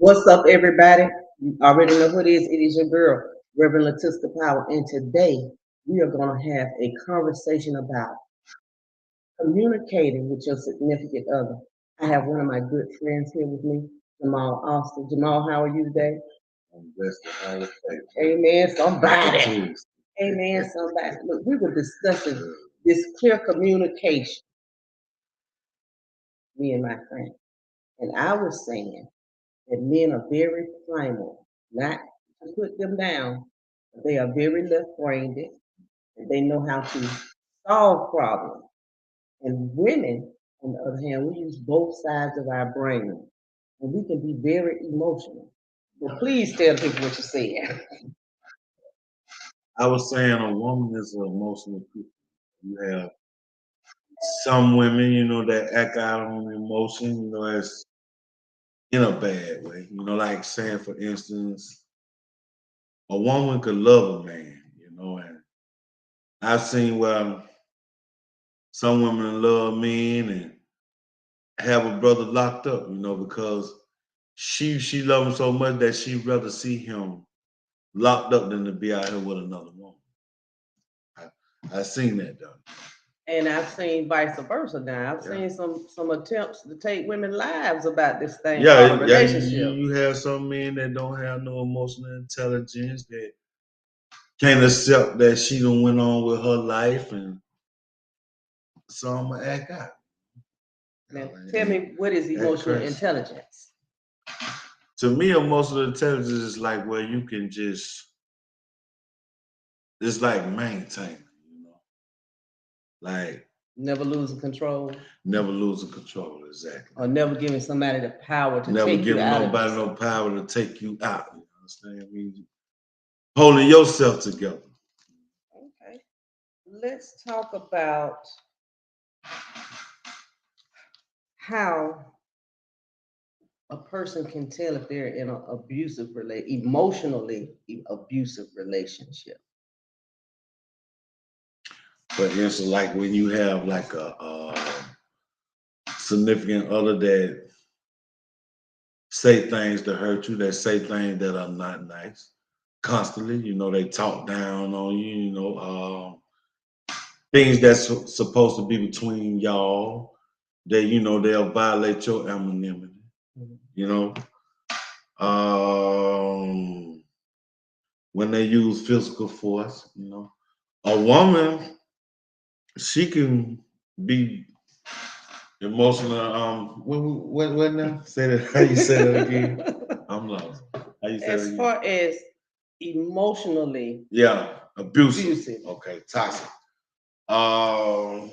What's up, everybody? You already know who it is. It is your girl, Reverend Letiska Power. And today we are going to have a conversation about communicating with your significant other. I have one of my good friends here with me, Jamal Austin. Jamal, how are you today? I'm blessed with highly favored. Amen, somebody. Opportunities. Amen, somebody. Look, we were discussing this clear communication, me and my friend. And I was saying that men are very primal, not to put them down, but they are very left-brained and they know how to solve problems. And women, on the other hand, we use both sides of our brain and we can be very emotional. So please tell people what you're saying. I was saying a woman is an emotional creature. You have some women, that act out on emotion, as in a bad way. Like saying, for instance, a woman could love a man, and I've seen where some women love men and have a brother locked up, because she loves him so much that she'd rather see him locked up than to be out here with another woman. I seen that though. And I've seen vice versa now. I've seen some attempts to take women's lives about this thing called a relationship. You have some men that don't have no emotional intelligence that can't accept that she done went on with her life, and so I'm gonna act out. Now, tell me, what is emotional intelligence? To me, emotional intelligence is like where you can it's like maintain, like never losing control. Never losing control, exactly. Or never giving somebody the power to never take you out. Never giving nobody no power to take you out. You understand? I mean, holding yourself together. Okay. Let's talk about how a person can tell if they're in an emotionally abusive relationship. For instance, like when you have like a significant other that say things to hurt you, that say things that are not nice constantly, they talk down on you, things that's supposed to be between y'all, that they'll violate your anonymity. When they use physical force, a woman, she can be emotional. What now? Say that. How you say that again? I'm lost. How you say as that far as emotionally, abusive. Okay, toxic. I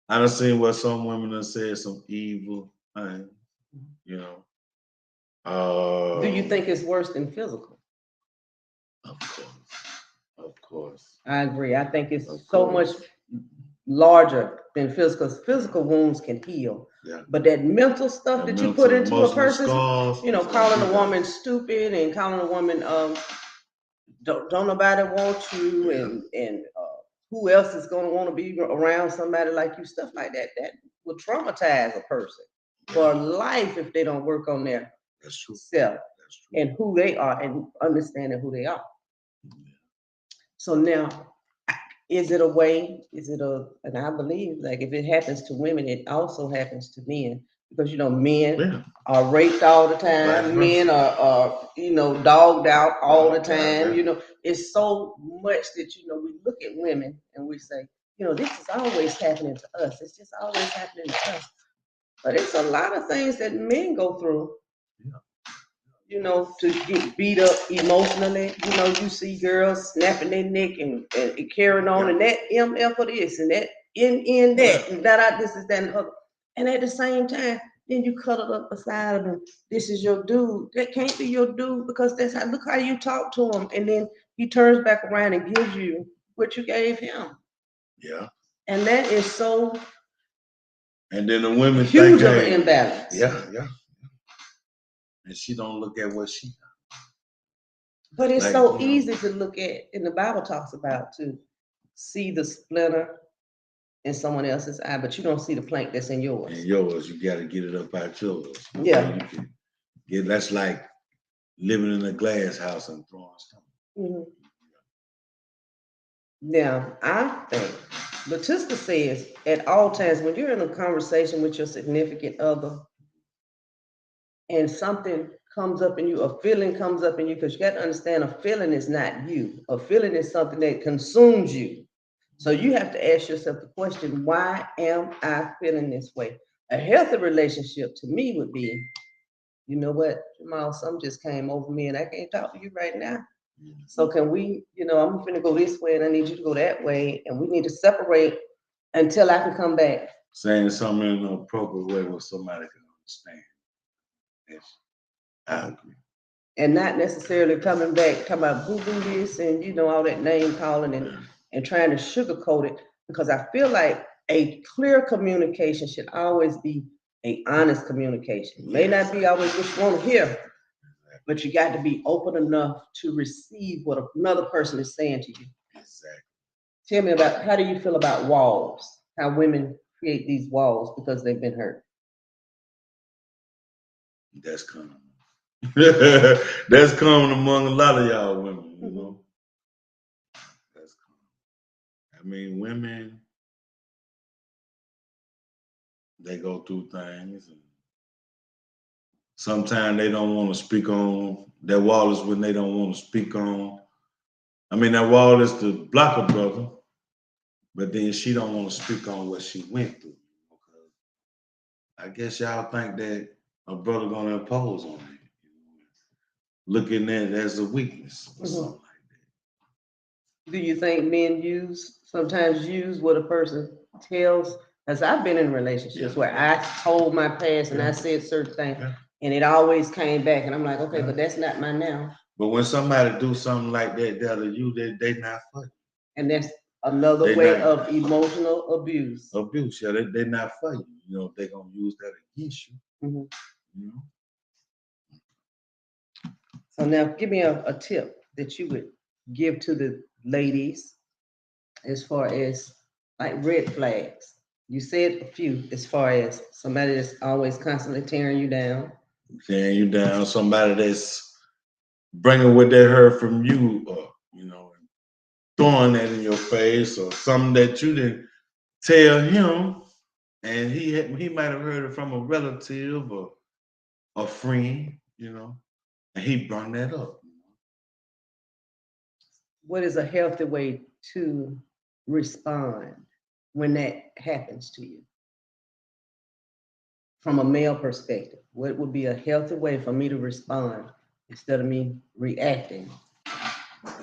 done seen where some women have said some evil things, Do you think it's worse than physical? Of course. I agree. I think it's so much larger than physical. Physical wounds can heal. Yeah. But that mental stuff that you put into a person, calling a woman stupid and calling a woman don't nobody want you, and who else is going to want to be around somebody like you, stuff like that will traumatize a person for life if they don't work on their self and who they are and understanding who they are. So now, is it a way? And I believe like if it happens to women, it also happens to men, because men are raped all the time. Men are dogged out all the time. It's so much that we look at women and we say, this is always happening to us. It's just always happening to us. But it's a lot of things that men go through. To get beat up emotionally. You see girls snapping their neck and carrying on, and that MF for this and that in that and that this is that and other. And at the same time, then you cuddle up beside of them. This is your dude. That can't be your dude, because that's how, look how you talk to him, and then he turns back around and gives you what you gave him. Yeah. And that is so. And then the women huge think, of an imbalance. Yeah. And she don't look at what she got. But it's so easy to look at, and the Bible talks about, to see the splinter in someone else's eye, but you don't see the plank that's in yours. In yours, you got to get it up out yours. Yeah. Yeah, that's like living in a glass house and throwing stuff. Mm-hmm. Now, I think Letiska says at all times when you're in a conversation with your significant other and something comes up in you, a feeling comes up in you, because you got to understand a feeling is not you. A feeling is something that consumes you. So you have to ask yourself the question, why am I feeling this way? A healthy relationship to me would be, you know what, Jamal, something just came over me and I can't talk to you right now. So can we, I'm going to go this way and I need you to go that way. And we need to separate until I can come back. Saying something in an appropriate way where somebody can understand. Yes, I agree. And not necessarily coming back, talking about boo-boo this and, all that name calling and trying to sugarcoat it. Because I feel like a clear communication should always be an honest communication. May not be always what you want to hear, but you got to be open enough to receive what another person is saying to you. Exactly. Tell me about, how do you feel about walls? How women create these walls because they've been hurt? That's common. That's common among a lot of y'all women, you know. That's common. I mean, women, they go through things. And sometimes they don't want to speak on. That wall is when they don't want to speak on. I mean, that wall is to block a brother, but then she don't want to speak on what she went through. I guess y'all think that a brother gonna impose on me, looking at it as a weakness or something like that. Do you think men sometimes use what a person tells? Because I've been in relationships where I told my past and I said certain things, and it always came back, and I'm like, okay, but that's not my now. But when somebody do something like that to you, they not for you. And that's another way of emotional abuse. Abuse, yeah, they're not for you. You know, they're gonna use that against you. You know? So now give me a tip that you would give to the ladies as far as like red flags. You said a few as far as somebody that's always constantly tearing you down. Tearing you down, somebody that's bringing what they heard from you up, throwing that in your face, or something that you didn't tell him, and he might have heard it from a relative or a friend, and he brought that up. What is a healthy way to respond when that happens to you? From a male perspective, what would be a healthy way for me to respond instead of me reacting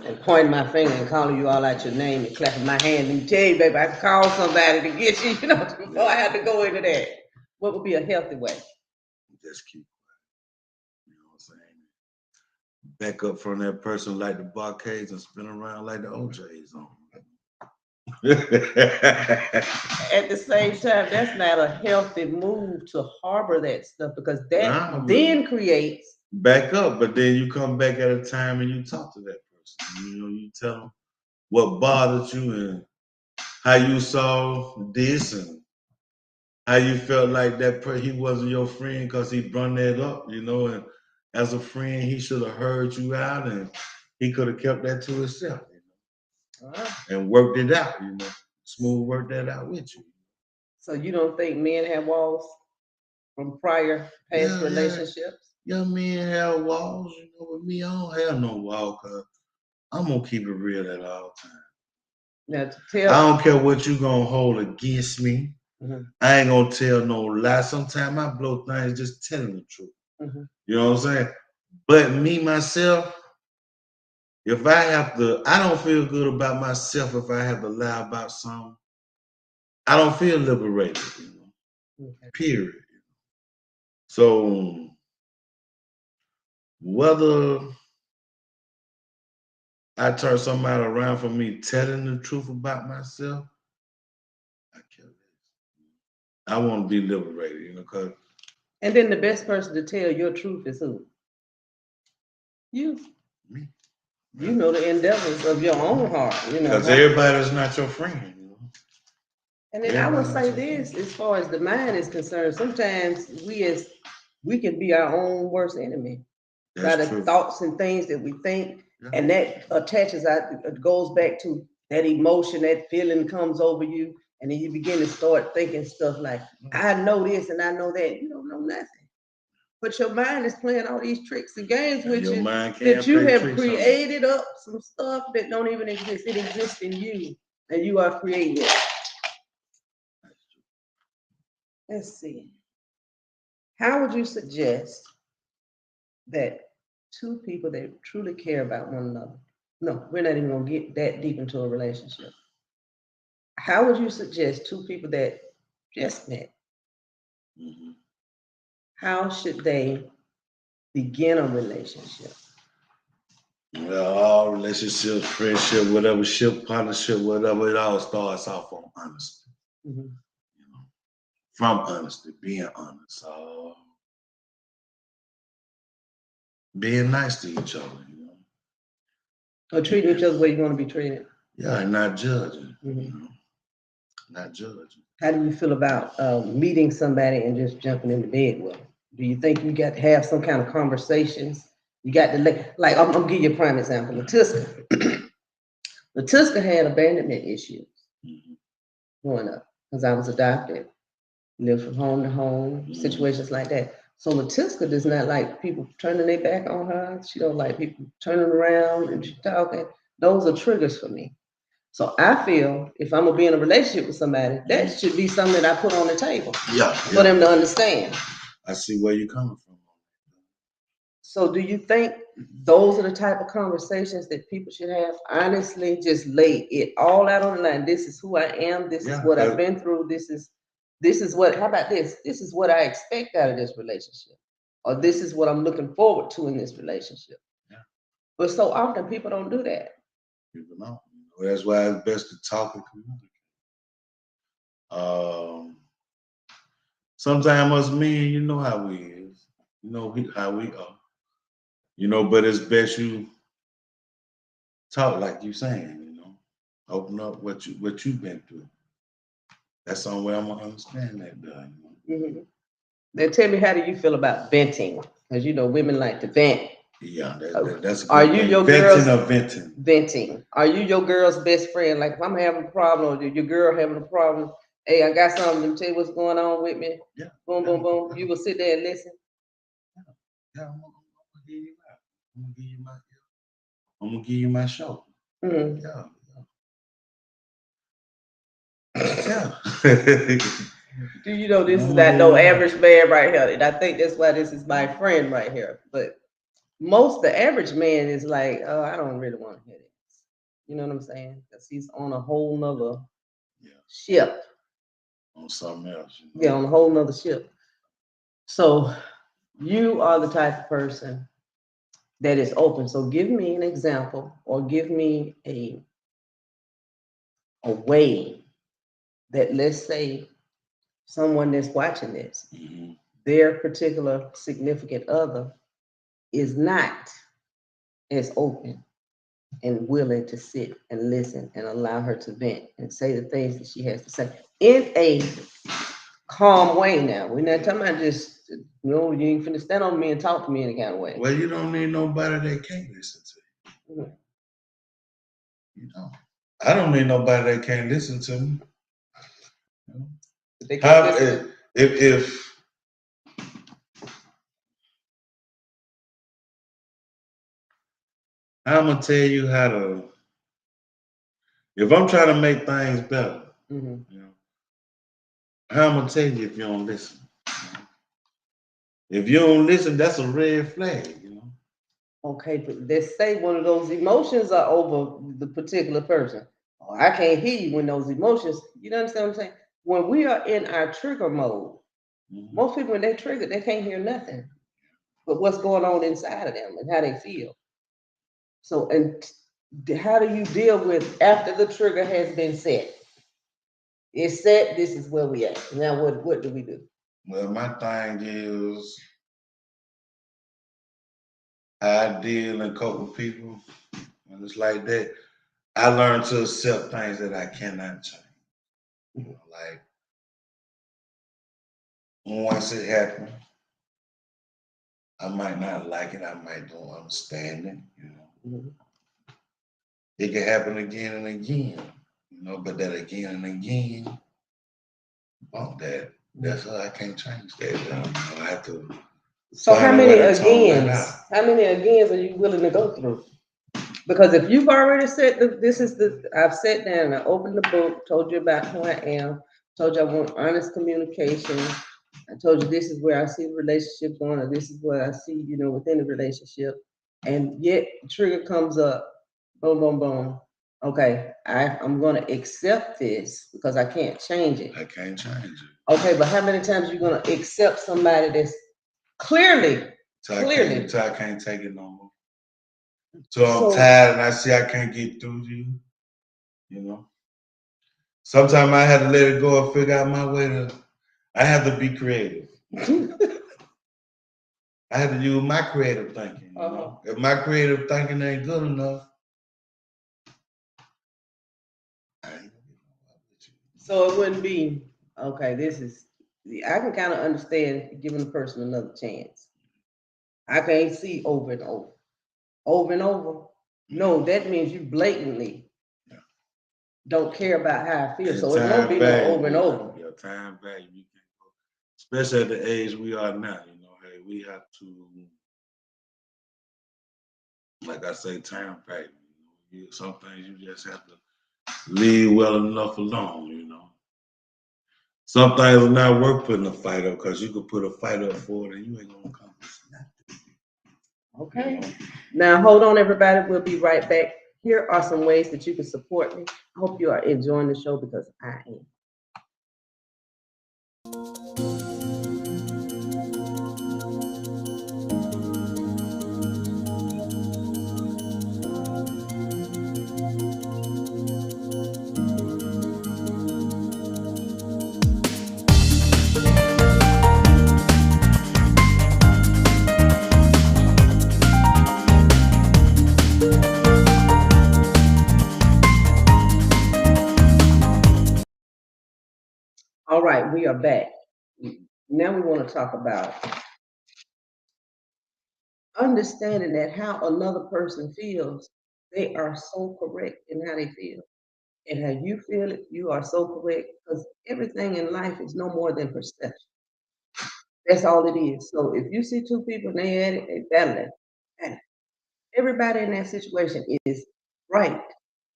and pointing my finger and calling you all out your name and clapping my hand and tell you, baby, I can call somebody to get you, before I have to go into that? What would be a healthy way? Just keep quiet. You know what I'm saying? Back up from that person like the Barcades and spin around like the OJs on. At the same time, that's not a healthy move to harbor that stuff, because that then creates. Back up, but then you come back at a time and you talk to that person. You tell them what bothered you and how you saw this and how you felt like that he wasn't your friend because he brought that up, and as a friend, he should have heard you out and he could have kept that to himself, and worked it out, smooth work that out with you. So you don't think men have walls from prior past relationships? Yeah, men have walls, with me, I don't have no wall because I'm going to keep it real at all times. Now, I don't care what you going to hold against me. I ain't going to tell no lie. Sometimes I blow things just telling the truth. You know what I'm saying? But me, myself, if I don't feel good about myself if I have to lie about something. I don't feel liberated, period. So whether I turn somebody around for me telling the truth about myself, I care less. I want to be liberated, because. And then the best person to tell your truth is who? You. Me. You know the endeavors of your own heart, Because everybody's not your friend, And then I will say this, as far as the mind is concerned, sometimes we as we can be our own worst enemy by the thoughts and things that we think. Yeah. And that attaches, goes back to that emotion, that feeling comes over you. And then you begin to start thinking stuff like, I know this and I know that. You don't know nothing. But your mind is playing all these tricks and games with you that you have created up some stuff that don't even exist. It exists in you, and you are creating it. Let's see. How would you suggest that two people that truly care about one another? No, we're not even going to get that deep into a relationship. How would you suggest two people that just met? Mm-hmm. How should they begin a relationship? Well, all relationships, friendship, whatever ship, partnership, whatever, it all starts off on honesty. Mm-hmm. You know, from honesty, being honest, being nice to each other. You know, or treating each other the way you want to be treated. Yeah, and not judging. Mm-hmm. You know, not judging. How do you feel about meeting somebody and just jumping in the bed with them? Do you think you got to have some kind of conversations? You got to like I'm gonna give you a prime example. Latiska had abandonment issues growing up because I was adopted, lived from home to home, situations like that. So Latiska does not like people turning their back on her. She don't like people turning around and talking. Those are triggers for me. So I feel if I'm gonna be in a relationship with somebody, that should be something that I put on the table for them to understand. I see where you're coming from. So do you think those are the type of conversations that people should have? Honestly, just lay it all out on the line. This is who I am. This is what I've been through. This is what, how about this? This is what I expect out of this relationship. Or this is what I'm looking forward to in this relationship. Yeah. But so often people don't do that. People don't. That's why it's best to talk and communicate. Sometimes us men, you know how we is. You know how we are. You know, but it's best you talk like you saying, you know. Open up what you've been through. That's the only way I'm gonna understand that, you know? Mm-hmm. Now tell me, how do you feel about venting? Because you know women like to vent. Yeah, that's a good Are you thing. Your venting girl's or venting? Venting. Are you your girl's best friend? Like if I'm having a problem or your girl having a problem, hey, I got something to tell you what's going on with me. Yeah. Boom, boom, boom. You will sit there and listen. Yeah, I'm gonna give you that. I'm gonna give you my show. Mm-hmm. Yeah. Do you know this is not no average man right here? And I think that's why this is my friend right here. But the average man is like, oh, I don't really want to hear this. You know what I'm saying? Because he's on a whole nother ship. On something else. You know? Yeah, on a whole nother ship. So you are the type of person that is open. So give me an example or give me a way that, let's say, someone that's watching this, their particular significant other is not as open and willing to sit and listen and allow her to vent and say the things that she has to say in a calm way. Now, we're not talking about just, you know, you ain't finna stand on me and talk to me in a kind of way. Well, you don't need nobody that can't listen to you. Mm-hmm. You know, I don't need nobody that can't listen to me. You know? If I'm gonna tell you how to, if I'm trying to make things better, you know, how I'm gonna tell you if you don't listen. You know? If you don't listen, that's a red flag, you know. Okay, but let's say one of those emotions are over the particular person. Oh, I can't hear you when those emotions, you understand what I'm saying? When we are in our trigger mode, most people, when they're triggered, they can't hear nothing but what's going on inside of them and how they feel. So, and how do you deal with after the trigger has been set? It's set, this is where we at. Now, what do we do? Well, my thing is, I deal and cope with people, and it's like that. I learned to accept things that I cannot change. You know, like once it happened, I might not like it. I might don't understand it. You know, it can happen again and again. You know, but that again and again, that. That's why I can't change that. You know, I have to. So how many agains? How many agains are you willing to go through? Because if you've already said I've sat down, I opened the book, told you about who I am, told you I want honest communication. I told you this is where I see the relationship going, or this is what I see, within the relationship. And yet the trigger comes up, boom, boom, boom. Okay, I'm gonna accept this because I can't change it. I can't change it. Okay, but how many times are you gonna accept somebody that's clearly? I can't take it no more. So I'm tired and I see I can't get through to you. You know. Sometimes I have to let it go and figure out my way to. I have to be creative. I have to use my creative thinking. You know? If my creative thinking ain't good enough, I ain't gonna get nowhere with you. So it wouldn't be okay. I can kind of understand giving a person another chance. I can't see over and over. No, that means you blatantly don't care about how I feel. So it won't be no over and over. Your time value, you can't go. Especially at the age we are now, hey, we have to, like I say, time value. Some things you just have to leave well enough alone, Some things are not worth putting a fight up because you could put a fight up for it and you ain't gonna accomplish nothing. Okay. Now hold on, everybody. We'll be right back. Here are some ways that you can support me. I hope you are enjoying the show because I am. All right, we are back. Now we want to talk about understanding that how another person feels, they are so correct in how they feel. And how you feel it, you are so correct because everything in life is no more than perception. That's all it is. So if you see two people and they at it, they battling. Everybody in that situation is right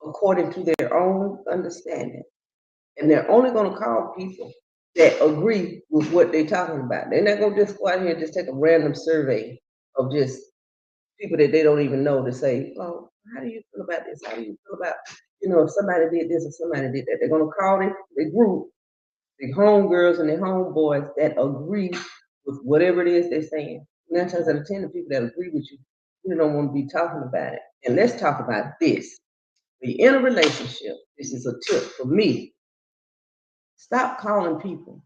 according to their own understanding. And they're only going to call people that agree with what they're talking about. They're not going to just go out here and just take a random survey of just people that they don't even know to say, oh, how do you feel about this? How do you feel about, if somebody did this or somebody did that? They're going to call the group, the homegirls and the homeboys that agree with whatever it is they're saying. 9 times out of 10, the people that agree with you, you don't want to be talking about it. And let's talk about this. When you're in a relationship, this is a tip for me. Stop calling people,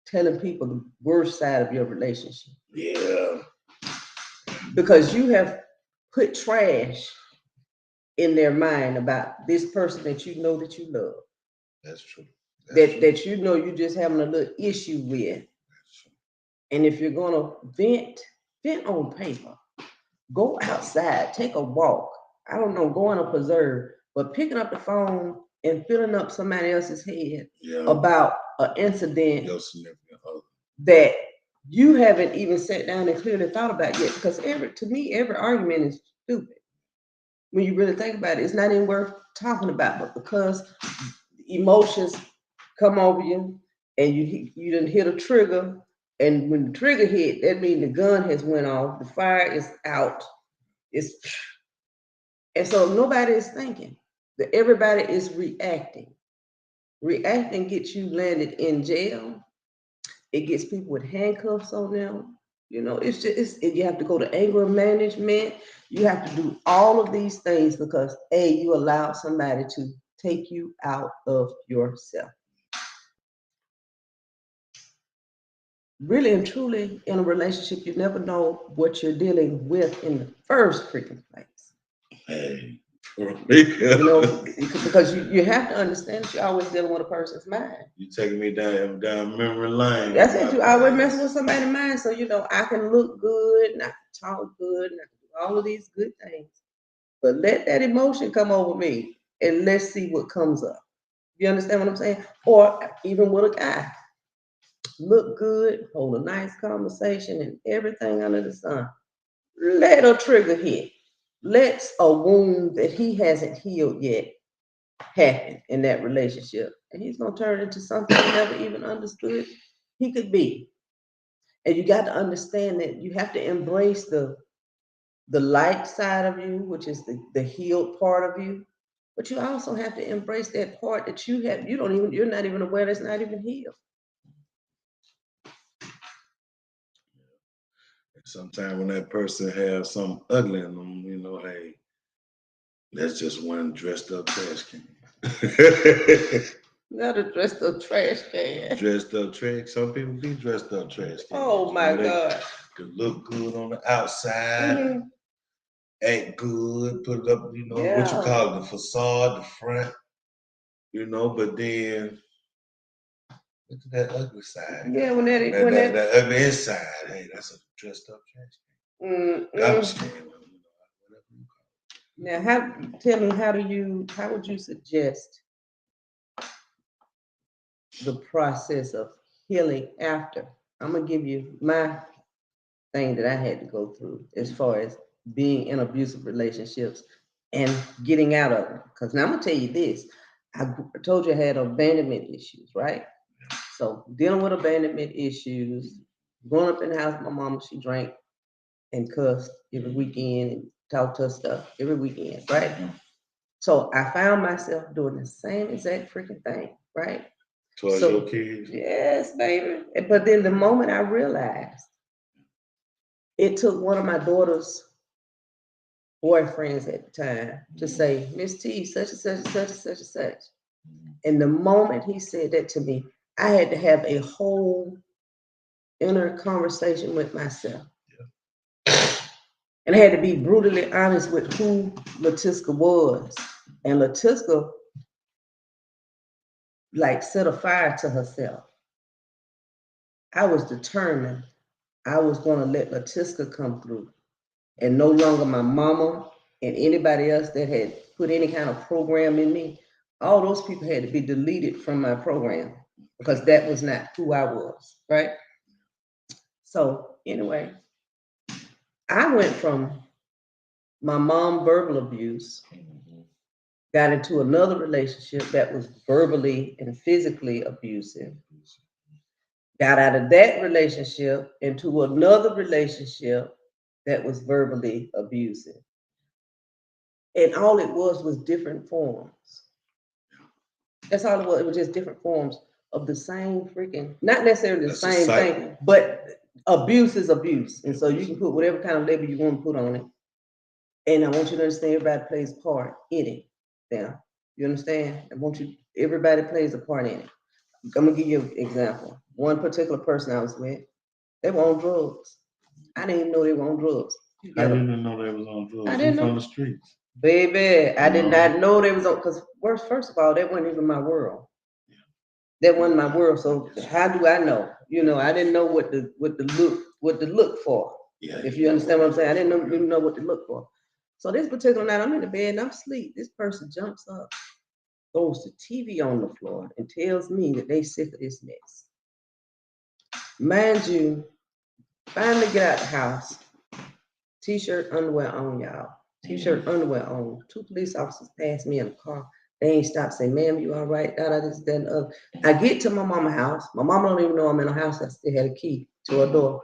telling people the worst side of your relationship. Yeah. Because you have put trash in their mind about this person that you know that you love. That's true. That you know you're just having a little issue with. That's true. And if you're gonna vent on paper. Go outside, take a walk. I don't know, go on a preserve, but picking up the phone and filling up somebody else's head about an incident that you haven't even sat down and clearly thought about yet. Because to me, every argument is stupid. When you really think about it, it's not even worth talking about, but because emotions come over you and you didn't hit a trigger, and when the trigger hit, that means the gun has went off, the fire is out. And so nobody is thinking. That everybody is reacting. Reacting gets you landed in jail. It gets people with handcuffs on them. It's just you have to go to anger management. You have to do all of these things because you allow somebody to take you out of yourself. Really and truly, in a relationship, you never know what you're dealing with in the first freaking place. Hey. Because you have to understand that you're always dealing with a person's mind. You taking me down memory lane. That's it. You always messing with somebody's mind, so I can look good and I talk good, and I can do all of these good things. But let that emotion come over me and let's see what comes up. You understand what I'm saying? Or even with a guy, look good, hold a nice conversation, and everything under the sun. Let a trigger hit. Let a wound that he hasn't healed yet happen in that relationship. And he's going to turn into something he never even understood he could be. And you got to understand that you have to embrace the light side of you, which is the healed part of you. But you also have to embrace that part that you're not even aware that's not even healed. Sometimes when that person has something ugly in them, hey, that's just one dressed up trash can. Not a dressed up trash can. Dressed up trash. Some people be dressed up trash cans. Oh my God. Could look good on the outside, act good, put it up, what you call it, the facade, the front, but then look at that ugly side. Yeah, that ugly inside, hey, that's a dressed up trash can. Garbage can, whatever you call it. Now, tell me, how would you suggest the process of healing after? I'm gonna give you my thing that I had to go through as far as being in abusive relationships and getting out of them. Because now I'm gonna tell you this: I told you I had abandonment issues, right? So dealing with abandonment issues, growing up in the house with my mama, she drank and cussed every weekend and talked her stuff every weekend, right? So I found myself doing the same exact freaking thing, right? Towards your kids? Yes, baby. But then the moment I realized, it took one of my daughter's boyfriends at the time to say, Miss T, such and such and such and such and such. And the moment he said that to me, I had to have a whole inner conversation with myself. And I had to be brutally honest with who Latiska was. And Latiska set a fire to herself. I was determined I was going to let Latiska come through. And no longer my mama and anybody else that had put any kind of program in me. All those people had to be deleted from my program because that was not who I was, right? So anyway, I went from my mom verbal abuse, got into another relationship that was verbally and physically abusive, got out of that relationship into another relationship that was verbally abusive. And all it was different forms. That's all it was. It was just different forms of the same freaking, not necessarily the same thing, but abuse is abuse. And so you can put whatever kind of label you want to put on it. And I want you to understand everybody plays a part in it. Now, you understand? Everybody plays a part in it. I'm gonna give you an example. One particular person I was with, they were on drugs. I didn't even know they were on drugs. I didn't know they was on drugs. I didn't know. From the streets. Baby, I did not know they was on, because first of all, that wasn't even my world. That wasn't my world. So how do I know? I didn't know what to look for. Yeah, if you understand what I'm saying. I didn't even know what to look for. So this particular night, I'm in the bed and I'm asleep. This person jumps up, throws the TV on the floor, and tells me that they sick of this mess. Mind you, finally get out the house. T-shirt, underwear on, y'all. T-shirt, underwear on. 2 police officers passed me in a car. They ain't stopped, say, ma'am, you all right? This, that, and other. I get to my mama's house. My mama don't even know I'm in the house. I still had a key to her door.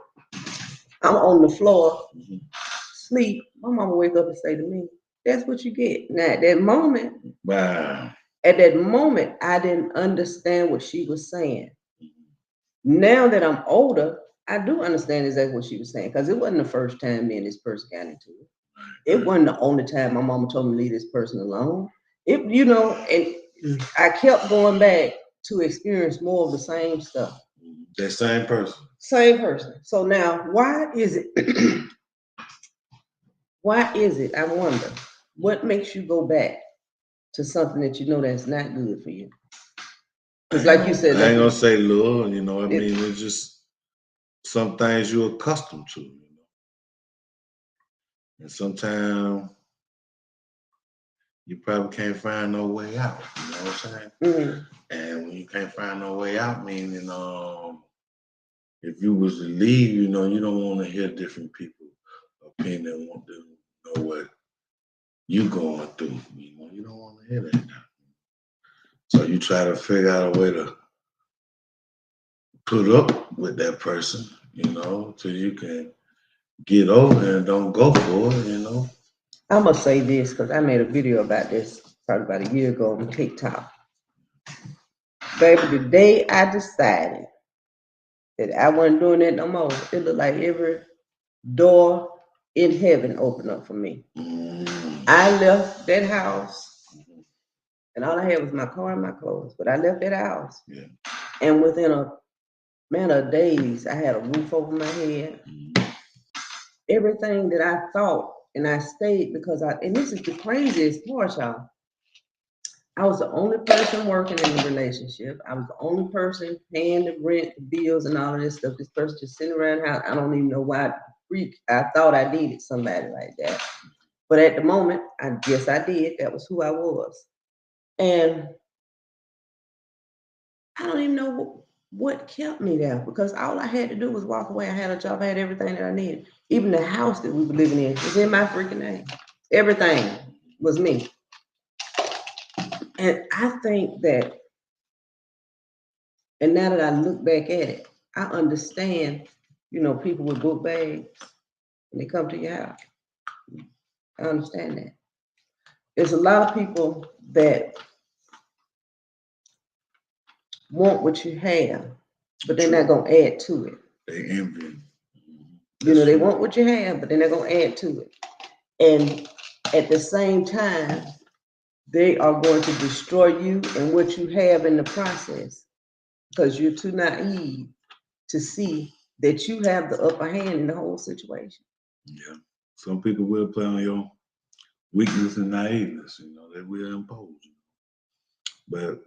I'm on the floor, sleep. My mama wake up and say to me, that's what you get. Now, at that moment, I didn't understand what she was saying. Now that I'm older, I do understand exactly what she was saying, because it wasn't the first time me and this person got into it. It wasn't the only time my mama told me to leave this person alone. And I kept going back to experience more of the same stuff. That same person. Same person. So now, why is it? Why is it? I wonder. What makes you go back to something that you know that's not good for you? Because, like you said, I ain't gonna say little. It's just some things you're accustomed to. And sometimes you probably can't find no way out. You know what I'm saying? Mm-hmm. And when you can't find no way out, meaning if you was to leave, you don't want to hear different people's opinion, want to know what you going through. You don't want to hear that. So you try to figure out a way to put up with that person, till you can get over and don't go for it, I'm gonna say this because I made a video about this probably about a year ago on TikTok. Baby, the day I decided that I wasn't doing that no more, it looked like every door in heaven opened up for me. I left that house, and all I had was my car and my clothes. But I left that house, and within a matter of days, I had a roof over my head. Everything that I thought, and I stayed because and this is the craziest part, y'all. I was the only person working in the relationship. I was the only person paying the rent, the bills, and all of this stuff. This person just sitting around the house. I don't even know why I thought I needed somebody like that. But at the moment, I guess I did. That was who I was. And I don't even know what kept me there because all I had to do was walk away. I had a job. I had everything that I needed. Even the house that we were living in was in my freaking name. Everything was me. And I think that, and now that I look back at it, I understand, people with book bags when they come to your house. I understand that. There's a lot of people that want what you have, but they're not going to add to it. They envy. They want what you have, but they're not going to add to it. And at the same time, they are going to destroy you and what you have in the process because you're too naive to see that you have the upper hand in the whole situation. Yeah. Some people will play on your weakness and naiveness, they will impose. But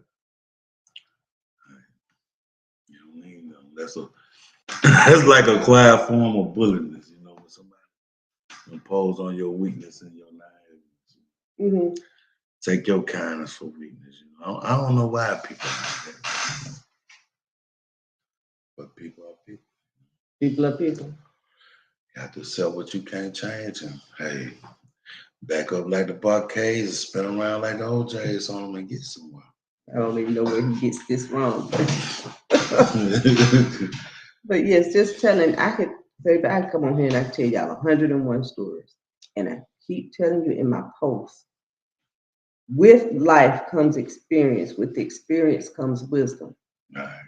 that's like a quiet form of bulliness, when somebody impose on your weakness and your naiveness. Mm-hmm. Take your kindness for weakness. I don't know why people like that. But people are people. People are people. You have to accept what you can't change, and hey, back up like the Barcades and spin around like the OJs on them and get somewhere. I don't even know where he gets this wrong. But yes, just telling, baby, I come on here and I tell y'all 101 stories. And I keep telling you in my posts, with life comes experience. With the experience comes wisdom. Right.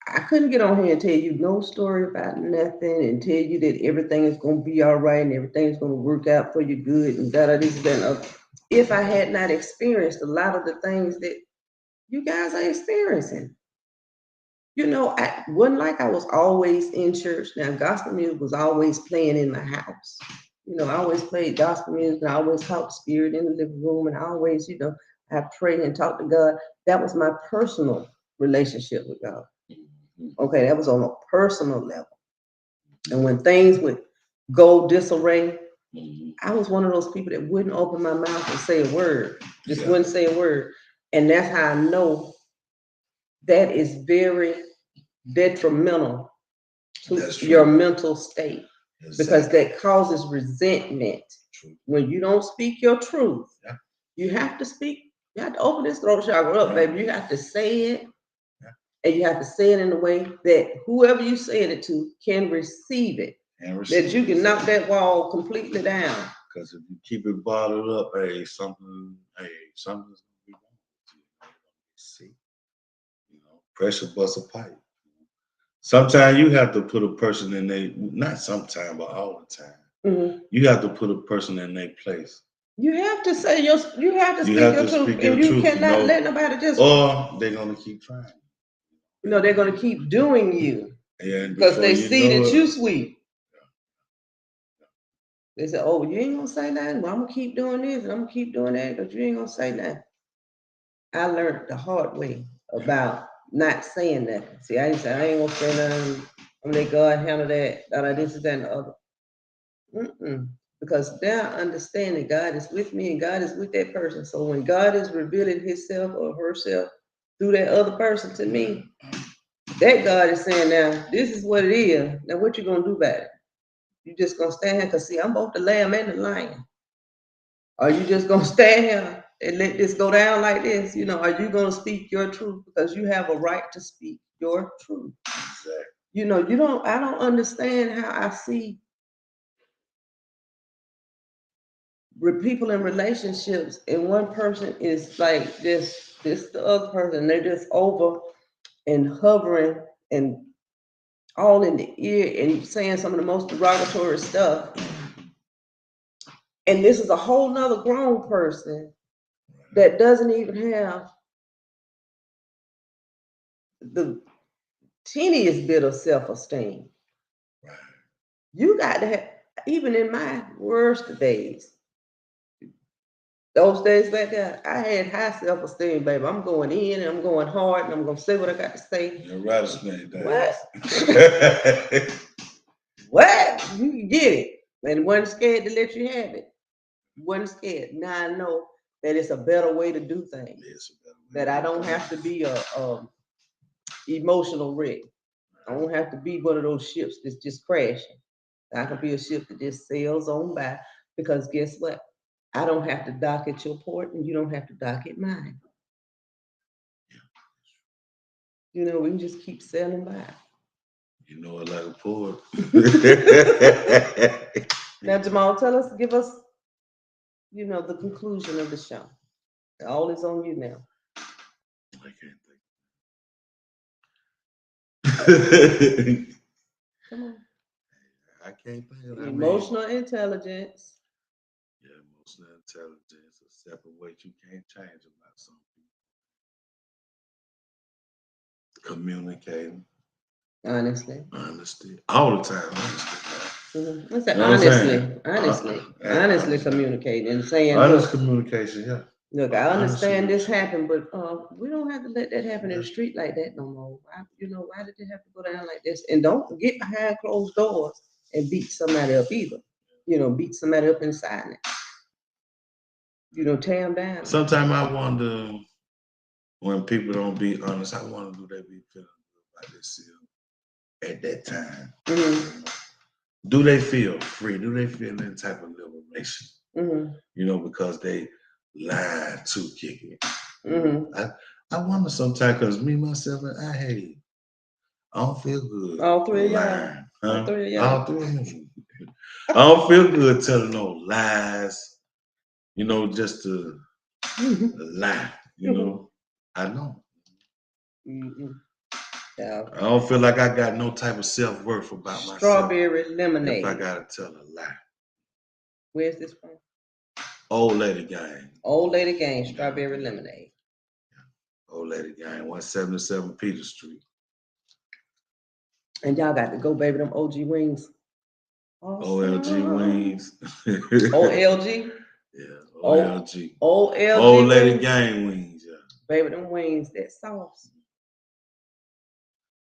I couldn't get on here and tell you no story about nothing and tell you that everything is going to be all right and everything's going to work out for you good and this, that, and other. If I had not experienced a lot of the things that you guys are experiencing. I wasn't like I was always in church. Now, gospel music was always playing in my house. I always played gospel music. And I always talked spirit in the living room. And I always, I prayed and talked to God. That was my personal relationship with God. Okay, that was on a personal level. And when things would go disarray, I was one of those people that wouldn't open my mouth and say a word. Just wouldn't say a word. And that's how I know that is very detrimental to your mental state. Exactly. Because that causes resentment. True. When you don't speak your truth, you have to speak. You have to open this throat chakra up, baby. You have to say it. And you have to say it in a way that whoever you said it to can receive it. That you can knock that wall completely down. Because if you keep it bottled up, something's gonna be wrong with you. See, pressure busts a pipe. Sometimes you have to put a person in not sometimes, but all the time. Mm-hmm. You have to put a person in their place. You have to say you have to speak your truth, and you cannot let nobody just. Or they're gonna keep trying. They're gonna keep doing you. Yeah, because they see that you sweet. They say, "Oh, you ain't gonna say nothing. Well, I'm gonna keep doing this, and I'm gonna keep doing that, because you ain't gonna say nothing." I learned the hard way about not saying that. See, I used to say, I ain't gonna say nothing. I'm gonna let God handle that. This, that, and the other. Because now I understand that God is with me and God is with that person. So when God is revealing himself or herself through that other person to me, that God is saying, now, this is what it is. Now, what you going to do about it? You just going to stand here? Because, see, I'm both the lamb and the lion. Are you just going to stand here and let this go down like this? You know, are you going to speak your truth? Because you have a right to speak your truth. Exactly. You know, I don't understand how I see people in relationships and one person is like this the other person, they're just over and hovering and all in the ear and saying some of the most derogatory stuff. And this is a whole nother grown person that doesn't even have the teeniest bit of self-esteem. You got to have, even in my worst days, those days back there, I had high self-esteem, baby. I'm going in and I'm going hard and I'm going to say what I got to say. You're rattlesnake days. What? What? You can get it. And wasn't scared to let you have it. Wasn't scared. Now I know that it's a better way to do things. That I don't have to be a emotional wreck. I don't have to be one of those ships that's just crashing. I can be a ship that just sails on by, because guess what? I don't have to dock at your port and you don't have to dock at mine. You know, we can just keep sailing by. You know it like a port. Now, Jamal, give us, you know, the conclusion of the show. All is on you now. I can't think. Come on. I can't think of that. Emotional intelligence. Yeah, emotional intelligence. A separate way you can't change about something. Communicating. Honesty. All the time. What's that? Honestly communicating and saying, honest communication, yeah. Look, I understand this happened, but we don't have to let that happen in the street like that no more. Why did it have to go down like this? And don't get behind closed doors and beat somebody up either. You know, beat somebody up inside it. You know, tear them down. Sometimes I wonder, when people don't be honest, I wonder, do they be feeling good about themselves at that time? Mm-hmm. Do they feel free? Do they feel any type of liberation? Mm-hmm. You know, because they lied to kick it. Mm-hmm. I wonder sometimes, because me, myself, I hate it. I don't feel good. All three of y'all. Huh? All three of them. I don't feel good telling no lies, you know, just to lie, you know. I know. Mm-hmm. Yeah. I don't feel like I got no type of self-worth about myself. Strawberry lemonade. If I gotta tell a lie. Where's this from? Old Lady Gang. Old Lady Gang, strawberry lemonade. Old Lady Gang, 177 Peter Street. And y'all got to go, baby, them OG wings. Awesome. OLG wings. OLG? Yeah, OLG. OLG. Old Lady Gang wings, yeah. Baby, them wings, that sauce.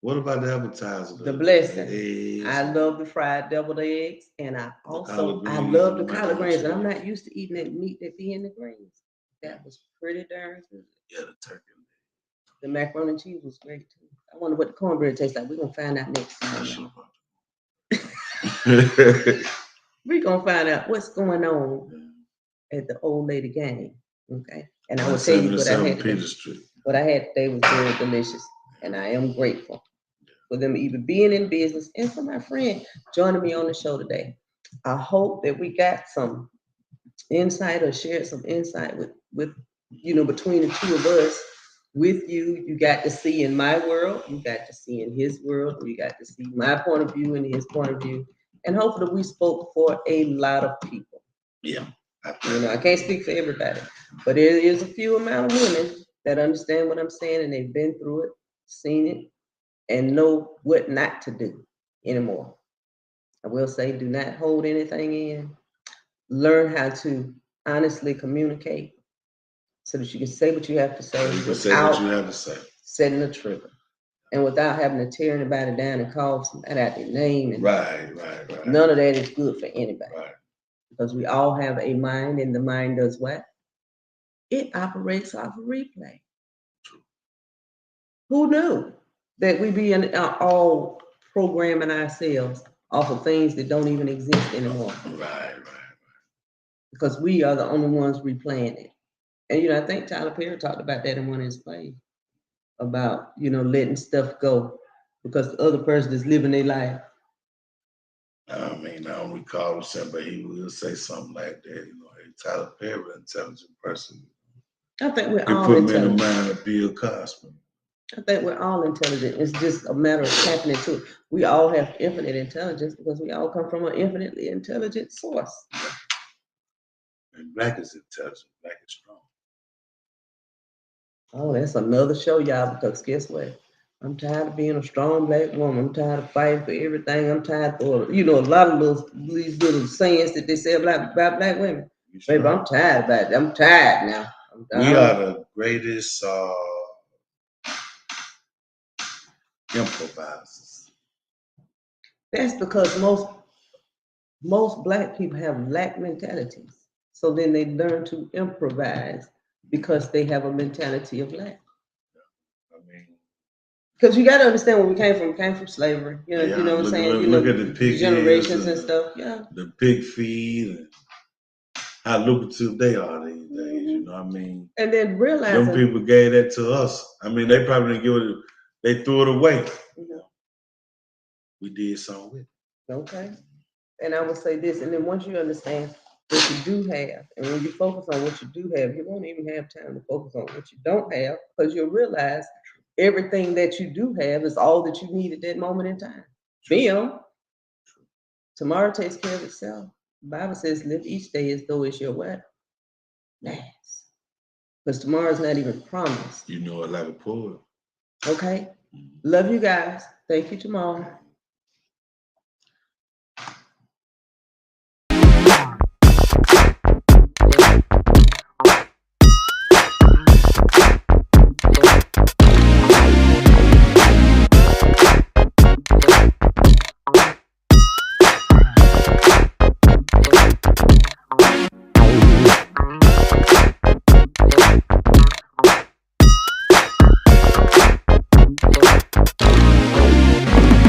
What about the appetizer? The blessing. I love the fried deviled eggs, and I love the collard greens, and I'm not used to eating that meat that be in the greens. That was pretty darn good. Yeah, the turkey. The macaroni and cheese was great too. I wonder what the cornbread tastes like. We're gonna find out next time. We're gonna find out what's going on at the Old Lady Gang. Okay. And I will tell you what I had today. What I had today was very delicious. And I am grateful for them even being in business and for my friend joining me on the show today. I hope that we got some insight or shared some insight with you know, between the two of us. With you, you got to see in my world, you got to see in his world, you got to see my point of view and his point of view. And hopefully we spoke for a lot of people. Yeah. You know, I can't speak for everybody, but there is a few amount of women that understand what I'm saying and they've been through it, seen it, and know what not to do anymore. I will say, do not hold anything in. Learn how to honestly communicate so that you can say what you have to say without setting a trigger. and without having to tear anybody down and call somebody out their name. And right. None of that is good for anybody. Right. Because we all have a mind, and the mind does what? It operates off of replay. True. Who knew that we be all programming ourselves off of things that don't even exist anymore? Right. Because we are the only ones replaying it. And I think Tyler Perry talked about that in one of his plays about letting stuff go because the other person is living their life. I mean, I don't recall him saying, but he will say something like that. Hey, Tyler Perry, intelligent person. I think we're all put intelligent. Me in the mind of Bill Cosby. I think we're all intelligent. It's just a matter of tapping into it. We all have infinite intelligence because we all come from an infinitely intelligent source. And black is intelligent. Black is strong. Oh, that's another show, y'all, because guess what? I'm tired of being a strong black woman. I'm tired of fighting for everything. I'm tired for, a lot of these little sayings that they say about black women. Baby, I'm tired about it. I'm tired now. We are the greatest improvisers. That's because most black people have lack mentalities. So then they learn to improvise because they have a mentality of lack. Because you got to understand where we came from. We came from slavery. You know what I'm saying? Look at the pig generations and stuff. Yeah. The pig feed and how lucrative they are these days. And then realizing them people gave that to us. They probably didn't give it. They threw it away. We did something with it. Okay. And I would say this, and then once you understand what you do have, and when you focus on what you do have, you won't even have time to focus on what you don't have, because you'll realize everything that you do have is all that you need at that moment in time. Film. Tomorrow takes care of itself. The Bible says, live each day as though it's your what? Last. Because tomorrow's not even promised. Like a poet. Okay. Love you guys. Thank you, Jamal.